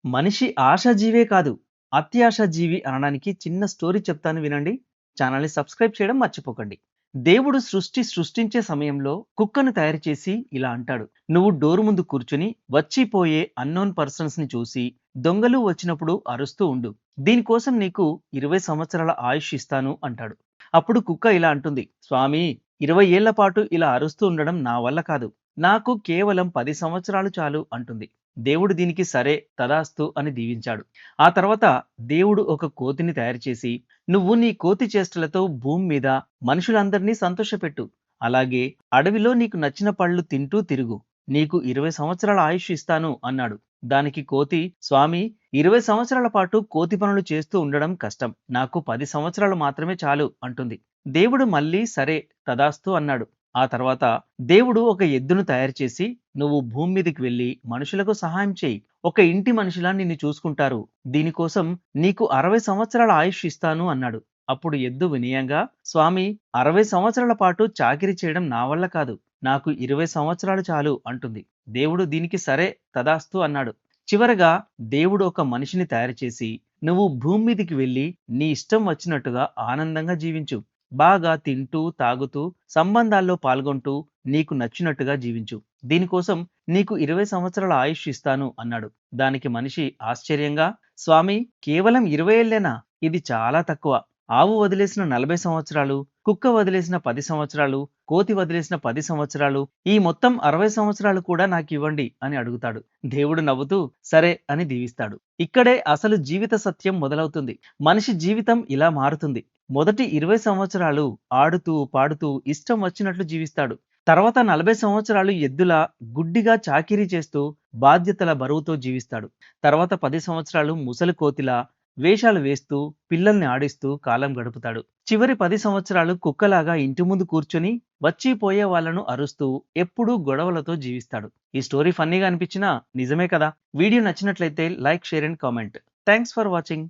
మనిషి ఆశాజీవే కాదు, అత్యాశాజీవి అనడానికి చిన్న స్టోరీ చెప్తాను వినండి. ఛానల్‌ని సబ్స్క్రైబ్ చేయడం మర్చిపోకండి. దేవుడు సృష్టించే సమయంలో కుక్కను తయారు చేసి ఇలా అంటాడు. "నువ్వు డోర్ ముందు కూర్చొని వచ్చిపోయే అన్నోన్ పర్సన్స్‌ని చూసి దొంగలు వచ్చినప్పుడు అరుస్తూ ఉండు. దీనికోసం నీకు 20 సంవత్సరాల ఆయుష్ ఇస్తాను" అంటాడు. అప్పుడు కుక్క ఇలా అంటుంది, "స్వామీ, 20 ఏళ్ల పాటు ఇలా అరుస్తూ ఉండడం నా వల్ల కాదు. నాకు కేవలం 10 సంవత్సరాలు చాలు" అంటుంది. దేవుడు దీనికి సరే తదాస్తు అని దీవించాడు. ఆ తర్వాత దేవుడు ఒక కోతిని తయారు చేసి, "నువ్వు నీ కోతి చేష్టలతో భూమి మీద మనుషులందరినీ సంతోషపెట్టు. అలాగే అడవిలో నీకు నచ్చిన పళ్ళు తింటూ తిరుగు. నీకు 20 సంవత్సరాల ఆయుష్ ఇస్తాను" అన్నాడు. దానికి కోతి, "స్వామీ, 20 సంవత్సరాల పాటు కోతి పనులు చేస్తూ ఉండడం కష్టం. నాకు 10 సంవత్సరాలు మాత్రమే చాలు" అంటుంది. దేవుడు మళ్ళీ సరే తదాస్తు అన్నాడు. ఆ తర్వాత దేవుడు ఒక ఎద్దును తయారు చేసి, "నువ్వు భూమి మీదకి వెళ్లి మనుషులకు సహాయం చేయి. ఒక ఇంటి మనిషిలా నిన్ను చూసుకుంటారు. దీనికోసం నీకు 60 సంవత్సరాల ఆయుష్ ఇస్తాను" అన్నాడు. అప్పుడు ఎద్దు వినయంగా, "స్వామీ, 60 సంవత్సరాల పాటు చాకిరీ చేయడం నా వల్ల కాదు. నాకు 20 సంవత్సరాలు చాలు" అంటుంది. దేవుడు దీనికి సరే తదాస్తు అన్నాడు. చివరగా దేవుడు ఒక మనిషిని తయారు చేసి, "నువ్వు భూమి మీదకి వెళ్లి నీ ఇష్టం వచ్చినట్టుగా ఆనందంగా జీవించు. బాగా తింటూ, తాగుతూ, సంబంధాల్లో పాల్గొంటూ, నీకు నచ్చినట్టుగా జీవించు. దీనికోసం నీకు 20 సంవత్సరాల ఆయుష్ ఇస్తాను" అన్నాడు. దానికి మనిషి ఆశ్చర్యంగా, "స్వామీ, కేవలం 20 ఏళ్లేనా? ఇది చాలా తక్కువ. ఆవు వదిలేసిన 40 సంవత్సరాలు, కుక్క వదిలేసిన 10 సంవత్సరాలు, కోతి వదిలేసిన 10 సంవత్సరాలు, ఈ మొత్తం 60 సంవత్సరాలు కూడా నాకివ్వండి" అని అడుగుతాడు. దేవుడు నవ్వుతూ సరే అని దీవిస్తాడు. ఇక్కడే అసలు జీవిత సత్యం మొదలవుతుంది. మనిషి జీవితం ఇలా మారుతుంది. మొదటి 20 సంవత్సరాలు ఆడుతూ, పాడుతూ ఇష్టం వచ్చినట్లు జీవిస్తాడు. తర్వాత 40 సంవత్సరాలు ఎద్దులా గుడ్డిగా చాకిరీ చేస్తూ బాధ్యతల బరువుతో జీవిస్తాడు. తర్వాత 10 సంవత్సరాలు ముసలి కోతిలా వేషాలు వేస్తూ పిల్లల్ని ఆడిస్తూ కాలం గడుపుతాడు. చివరి 10 సంవత్సరాలు కుక్కలాగా ఇంటి ముందు కూర్చొని వచ్చిపోయే వాళ్ళను అరుస్తూ ఎప్పుడూ గొడవలతో జీవిస్తాడు. ఈ స్టోరీ ఫన్నీగా అనిపించినా నిజమే కదా. వీడియో నచ్చినట్లయితే like, share and comment. Thanks for watching.